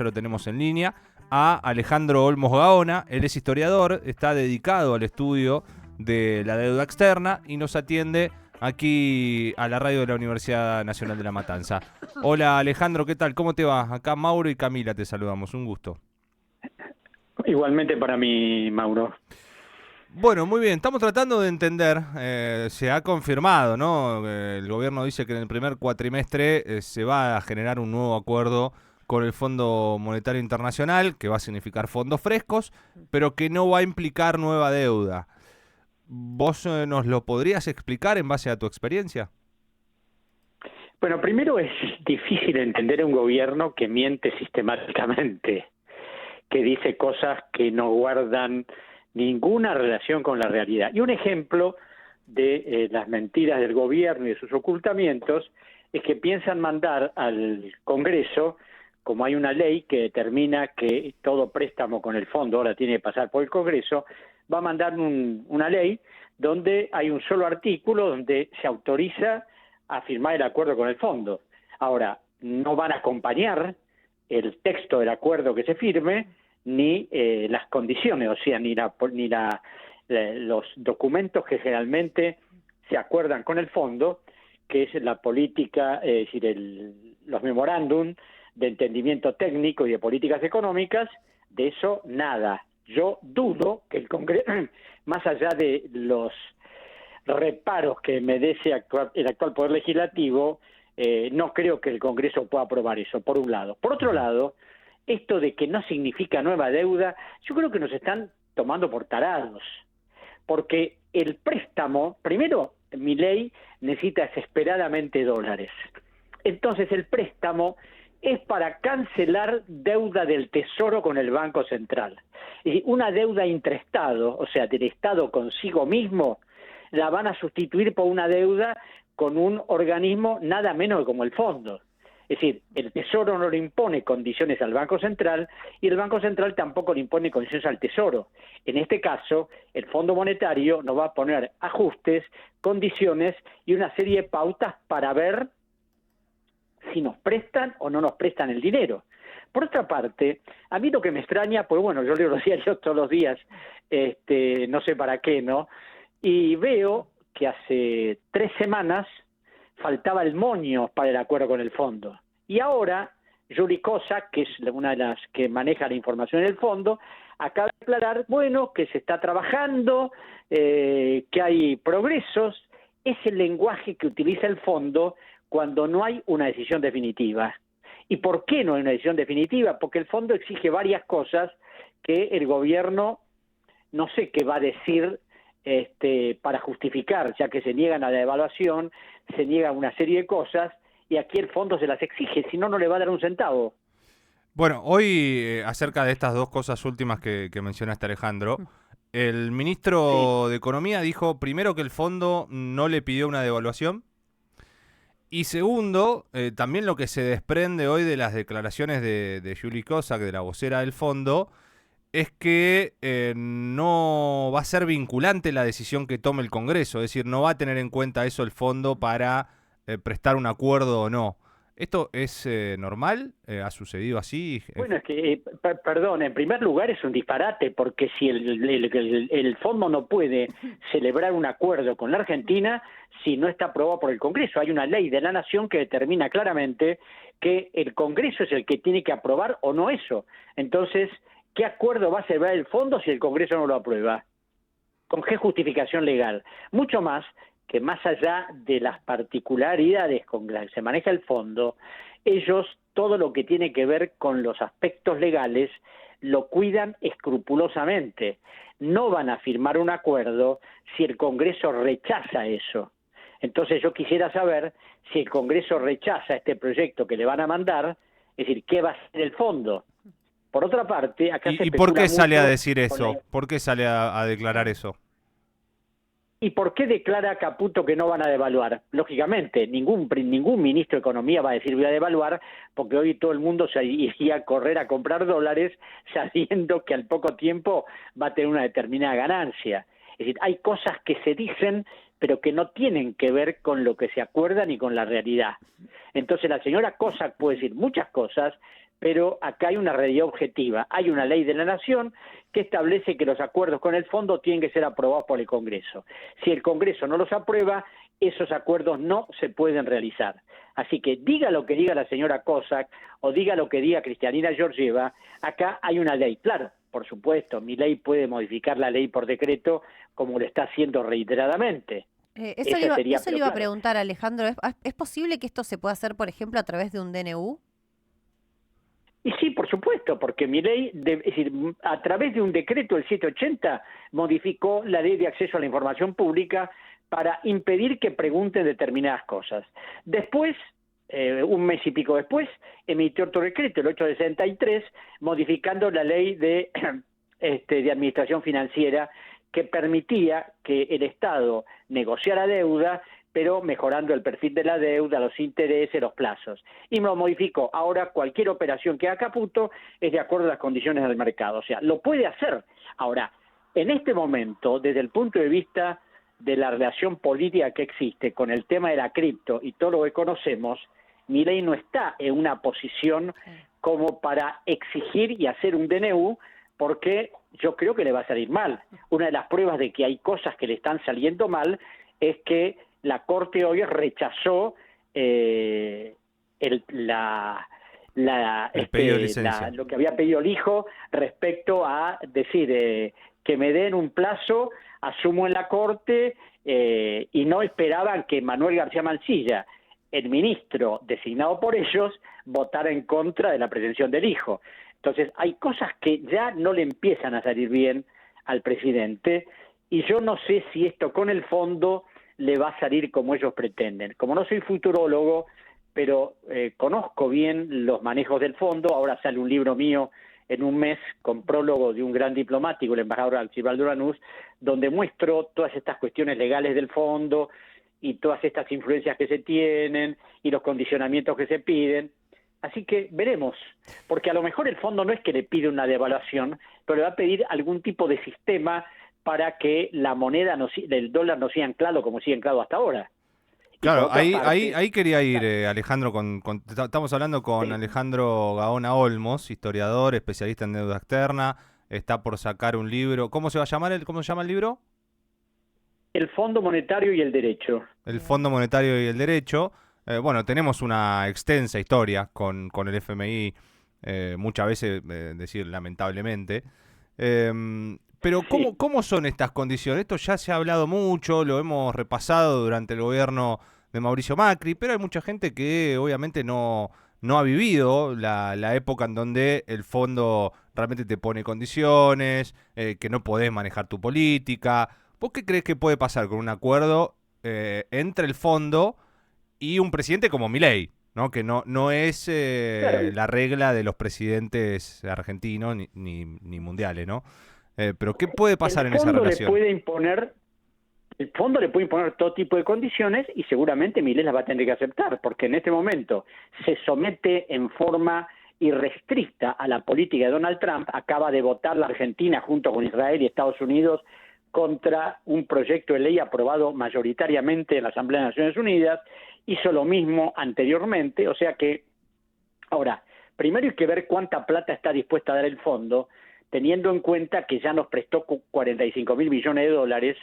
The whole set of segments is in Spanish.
lo tenemos en línea, a Alejandro Olmos Gaona. Él es historiador, está dedicado al estudio de la deuda externa y nos atiende aquí a la radio de la Universidad Nacional de La Matanza. Hola Alejandro, ¿qué tal? ¿Cómo te va? Acá Mauro y Camila te saludamos, un gusto. Igualmente para mí, Mauro. Bueno, muy bien, estamos tratando de entender, se ha confirmado, ¿no? El gobierno dice que en el primer cuatrimestre se va a generar un nuevo acuerdo con el Fondo Monetario Internacional, que va a significar fondos frescos, pero que no va a implicar nueva deuda. ¿Vos nos lo podrías explicar en base a tu experiencia? Bueno, primero es difícil entender a un gobierno que miente sistemáticamente, que dice cosas que no guardan ninguna relación con la realidad. Y un ejemplo de las mentiras del gobierno y de sus ocultamientos es que piensan mandar al Congreso, como hay una ley que determina que todo préstamo con el fondo ahora tiene que pasar por el Congreso, va a mandar una ley donde hay un solo artículo donde se autoriza a firmar el acuerdo con el fondo. Ahora, no van a acompañar el texto del acuerdo que se firme, ni las condiciones, o sea, los documentos que generalmente se acuerdan con el fondo, que es la política, es decir, los memorándum de entendimiento técnico y de políticas económicas, de eso nada. Yo dudo que el Congreso, más allá de los reparos que merece el actual Poder Legislativo, no creo que el Congreso pueda aprobar eso, por un lado. Por otro lado, esto de que no significa nueva deuda, yo creo que nos están tomando por tarados, porque el préstamo, primero, Milei necesita desesperadamente dólares. Entonces el préstamo es para cancelar deuda del Tesoro con el Banco Central. Y una deuda intraestado, o sea, del Estado consigo mismo, la van a sustituir por una deuda con un organismo nada menos que como el Fondo. Es decir, el Tesoro no le impone condiciones al Banco Central y el Banco Central tampoco le impone condiciones al Tesoro. En este caso, el Fondo Monetario nos va a poner ajustes, condiciones y una serie de pautas para ver si nos prestan o no nos prestan el dinero. Por otra parte, a mí lo que me extraña, pues bueno, yo leo los diarios todos los días, no sé para qué, ¿no? Y veo que hace 3 semanas faltaba el moño para el acuerdo con el fondo. Y ahora, Juli Kosak, que es una de las que maneja la información en el fondo, acaba de declarar, bueno, que se está trabajando, que hay progresos. Es el lenguaje que utiliza el fondo cuando no hay una decisión definitiva. ¿Y por qué no hay una decisión definitiva? Porque el fondo exige varias cosas que el gobierno no sé qué va a decir para justificar, ya que se niegan a la devaluación, se niegan una serie de cosas, y aquí el fondo se las exige, si no, no le va a dar un centavo. Bueno, hoy acerca de estas dos cosas últimas que mencionaste, Alejandro, el Sí. ministro de Economía dijo primero que el fondo no le pidió una devaluación y segundo, también lo que se desprende hoy de las declaraciones de Juli Kosak, de la vocera del fondo, es que no va a ser vinculante la decisión que tome el Congreso, es decir, no va a tener en cuenta eso el fondo para prestar un acuerdo o no. ¿Esto es normal? ¿Ha sucedido así? Bueno, es que, perdón, en primer lugar es un disparate, porque si el fondo no puede celebrar un acuerdo con la Argentina si no está aprobado por el Congreso. Hay una ley de la Nación que determina claramente que el Congreso es el que tiene que aprobar o no eso. Entonces, ¿qué acuerdo va a celebrar el fondo si el Congreso no lo aprueba? ¿Con qué justificación legal? Mucho más que, más allá de las particularidades con las que se maneja el fondo, ellos todo lo que tiene que ver con los aspectos legales lo cuidan escrupulosamente. No van a firmar un acuerdo si el Congreso rechaza eso. Entonces yo quisiera saber si el Congreso rechaza este proyecto que le van a mandar, es decir, ¿qué va a hacer el fondo? Por otra parte, acá se ¿Y por especula qué sale a mucho decir con la... eso? ¿Por qué sale a declarar eso? ¿Y por qué declara Caputo que no van a devaluar? Lógicamente, ningún ministro de Economía va a decir voy a devaluar, porque hoy todo el mundo se iría a correr a comprar dólares sabiendo que al poco tiempo va a tener una determinada ganancia. Es decir, hay cosas que se dicen pero que no tienen que ver con lo que se acuerda ni con la realidad. Entonces la señora Kosak puede decir muchas cosas, pero acá hay una realidad objetiva. Hay una ley de la Nación que establece que los acuerdos con el fondo tienen que ser aprobados por el Congreso. Si el Congreso no los aprueba, esos acuerdos no se pueden realizar. Así que diga lo que diga la señora Kozak o diga lo que diga Kristalina Georgieva, acá hay una ley. Claro, por supuesto, Milei puede modificar la ley por decreto como lo está haciendo reiteradamente. Eso le iba a preguntar, Alejandro. ¿Es posible que esto se pueda hacer, por ejemplo, a través de un DNU? Y sí, por supuesto, porque Milei, es decir, a través de un decreto, el 780, modificó la ley de acceso a la información pública para impedir que pregunten determinadas cosas. Después, un mes y pico después, emitió otro decreto, el 863, modificando la ley de administración financiera que permitía que el Estado negociara deuda, pero mejorando el perfil de la deuda, los intereses, los plazos. Y lo modificó. Ahora cualquier operación que haga Caputo es de acuerdo a las condiciones del mercado. O sea, lo puede hacer. Ahora, en este momento, desde el punto de vista de la relación política que existe con el tema de la cripto y todo lo que conocemos, Milei no está en una posición como para exigir y hacer un DNU, porque yo creo que le va a salir mal. Una de las pruebas de que hay cosas que le están saliendo mal es que la Corte hoy rechazó lo que había pedido el hijo respecto a decir que me den un plazo, asumo en la Corte, y no esperaban que Manuel García Mancilla, el ministro designado por ellos, votara en contra de la pretensión del hijo. Entonces hay cosas que ya no le empiezan a salir bien al presidente, y yo no sé si esto con el fondo le va a salir como ellos pretenden. Como no soy futurólogo, pero conozco bien los manejos del fondo. Ahora sale un libro mío en un mes con prólogo de un gran diplomático, el embajador Archibaldo Lanús, donde muestro todas estas cuestiones legales del fondo y todas estas influencias que se tienen y los condicionamientos que se piden. Así que veremos, porque a lo mejor el fondo no es que le pide una devaluación, pero le va a pedir algún tipo de sistema para que la moneda del dólar no siga anclado como sigue anclado hasta ahora. Claro, ahí quería ir, Alejandro, estamos hablando con Alejandro Gaona Olmos, historiador, especialista en deuda externa, está por sacar un libro. ¿Cómo se llama el libro? El Fondo Monetario y el Derecho. El Fondo Monetario y el Derecho. Bueno, tenemos una extensa historia con el FMI, muchas veces, decir lamentablemente. Pero ¿cómo son estas condiciones? Esto ya se ha hablado mucho, lo hemos repasado durante el gobierno de Mauricio Macri, pero hay mucha gente que obviamente no ha vivido la época en donde el fondo realmente te pone condiciones, que no podés manejar tu política. ¿Vos qué crees que puede pasar con un acuerdo entre el fondo y un presidente como Milei, ¿no? Que no es la regla de los presidentes argentinos ni mundiales, ¿no? Pero ¿qué puede pasar en esa relación? El fondo le puede imponer todo tipo de condiciones y seguramente Milei las va a tener que aceptar, porque en este momento se somete en forma irrestricta a la política de Donald Trump. Acaba de votar la Argentina junto con Israel y Estados Unidos contra un proyecto de ley aprobado mayoritariamente en la Asamblea de Naciones Unidas. Hizo lo mismo anteriormente, o sea que ahora, primero hay que ver cuánta plata está dispuesta a dar el fondo, teniendo en cuenta que ya nos prestó 45.000 millones de dólares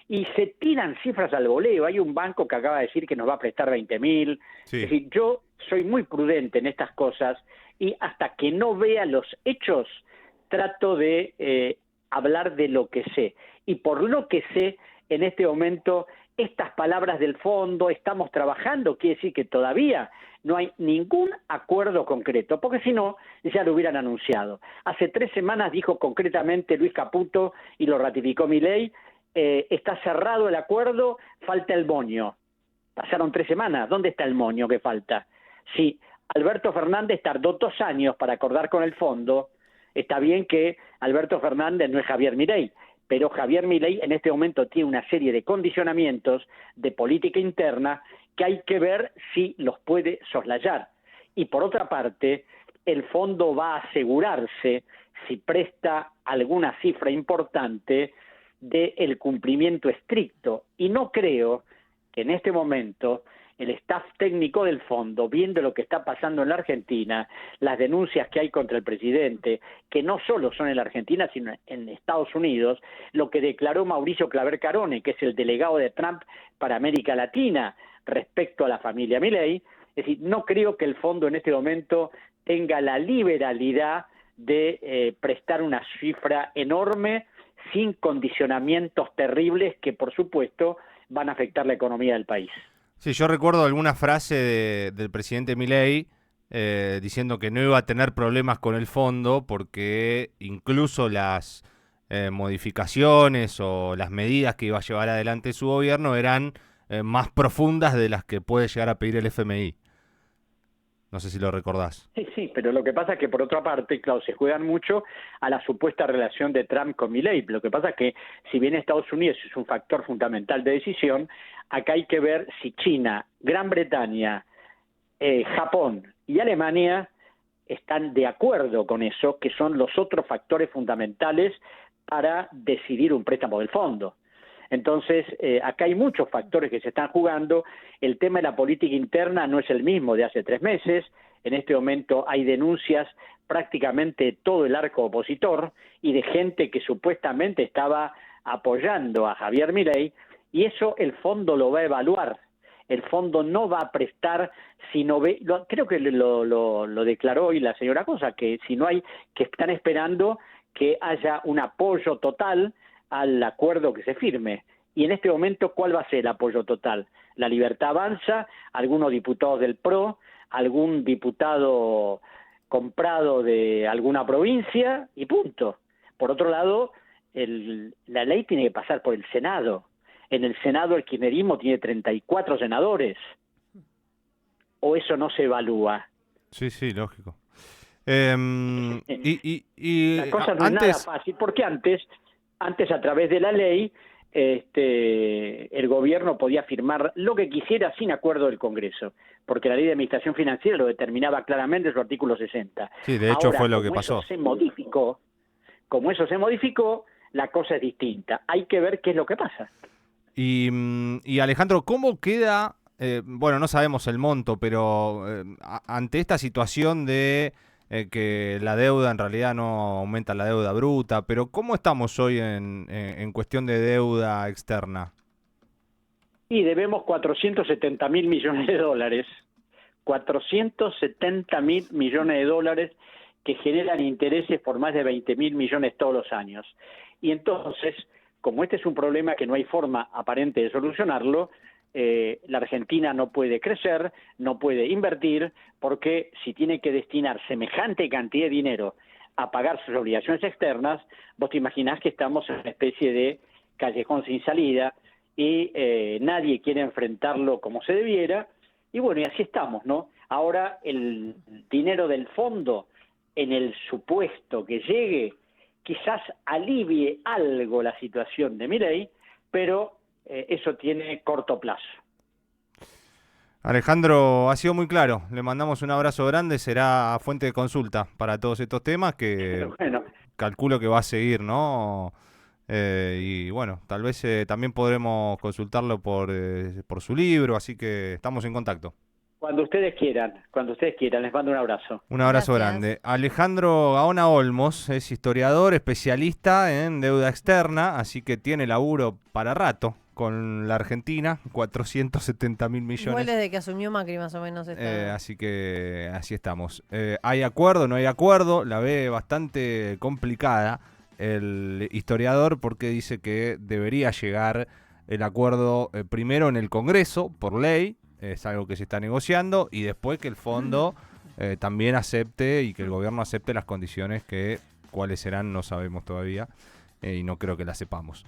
y se tiran cifras al voleo. Hay un banco que acaba de decir que nos va a prestar 20.000. Sí. Es decir, yo soy muy prudente en estas cosas y hasta que no vea los hechos trato de hablar de lo que sé. Y por lo que sé, en este momento, estas palabras del fondo, estamos trabajando, quiere decir que todavía no hay ningún acuerdo concreto, porque si no, ya lo hubieran anunciado. Hace 3 semanas dijo concretamente Luis Caputo, y lo ratificó Milei, está cerrado el acuerdo, falta el moño. Pasaron 3 semanas, ¿dónde está el moño que falta? Si Alberto Fernández tardó 2 años para acordar con el fondo, está bien que Alberto Fernández no es Javier Milei, pero Javier Milei en este momento tiene una serie de condicionamientos de política interna que hay que ver si los puede soslayar. Y por otra parte, el fondo va a asegurarse, si presta alguna cifra importante, del cumplimiento estricto. Y no creo que en este momento el staff técnico del fondo, viendo lo que está pasando en la Argentina, las denuncias que hay contra el presidente, que no solo son en la Argentina, sino en Estados Unidos, lo que declaró Mauricio Claver Carone, que es el delegado de Trump para América Latina respecto a la familia Milei, es decir, no creo que el fondo en este momento tenga la liberalidad de prestar una cifra enorme sin condicionamientos terribles que, por supuesto, van a afectar la economía del país. Sí, yo recuerdo alguna frase del presidente Milei diciendo que no iba a tener problemas con el fondo porque incluso las modificaciones o las medidas que iba a llevar adelante su gobierno eran más profundas de las que puede llegar a pedir el FMI. No sé si lo recordás. Sí, pero lo que pasa es que por otra parte, claro, se juegan mucho a la supuesta relación de Trump con Milei. Lo que pasa es que si bien Estados Unidos es un factor fundamental de decisión, acá hay que ver si China, Gran Bretaña, Japón y Alemania están de acuerdo con eso, que son los otros factores fundamentales para decidir un préstamo del fondo. Entonces, acá hay muchos factores que se están jugando. El tema de la política interna no es el mismo de hace 3 meses. En este momento hay denuncias prácticamente de todo el arco opositor y de gente que supuestamente estaba apoyando a Javier Milei, y eso el fondo lo va a evaluar. El fondo no va a prestar si no ve, creo que lo declaró hoy la señora Cosa, que si no hay, que están esperando que haya un apoyo total al acuerdo que se firme. Y en este momento, ¿cuál va a ser el apoyo total? La Libertad Avanza, algunos diputados del PRO, algún diputado comprado de alguna provincia y punto. Por otro lado, la ley tiene que pasar por el Senado. En el Senado el kirchnerismo tiene 34 senadores. ¿O eso no se evalúa? Sí, lógico. La cosa no es nada fácil, porque antes a través de la ley, el gobierno podía firmar lo que quisiera sin acuerdo del Congreso, porque la ley de administración financiera lo determinaba claramente en su artículo 60. Sí, de hecho fue lo que pasó. Como eso se modificó, la cosa es distinta. Hay que ver qué es lo que pasa. Y Alejandro, ¿cómo queda? Bueno, no sabemos el monto, pero ante esta situación de que la deuda en realidad no aumenta la deuda bruta, pero ¿cómo estamos hoy en cuestión de deuda externa? Y debemos 470.000 millones de dólares. 470.000 millones de dólares que generan intereses por más de 20.000 millones todos los años. Y entonces, como este es un problema que no hay forma aparente de solucionarlo, la Argentina no puede crecer, no puede invertir, porque si tiene que destinar semejante cantidad de dinero a pagar sus obligaciones externas, vos te imaginás que estamos en una especie de callejón sin salida y nadie quiere enfrentarlo como se debiera, y bueno, y así estamos, ¿no? Ahora el dinero del fondo, en el supuesto que llegue, quizás alivie algo la situación de Milei, pero eso tiene corto plazo. Alejandro, ha sido muy claro. Le mandamos un abrazo grande. Será fuente de consulta para todos estos temas que bueno, calculo que va a seguir, ¿no? Y bueno, tal vez también podremos consultarlo por su libro, así que estamos en contacto. Cuando ustedes quieran, les mando un abrazo. Un abrazo grande. Alejandro Gaona Olmos es historiador, especialista en deuda externa, así que tiene laburo para rato con la Argentina, 470.000 millones. Igual desde que asumió Macri más o menos. Así que así estamos. ¿Hay acuerdo? ¿No hay acuerdo? La ve bastante complicada el historiador porque dice que debería llegar el acuerdo primero en el Congreso, por ley, es algo que se está negociando, y después que el fondo también acepte y que el gobierno acepte las condiciones que cuáles serán no sabemos todavía y no creo que las sepamos.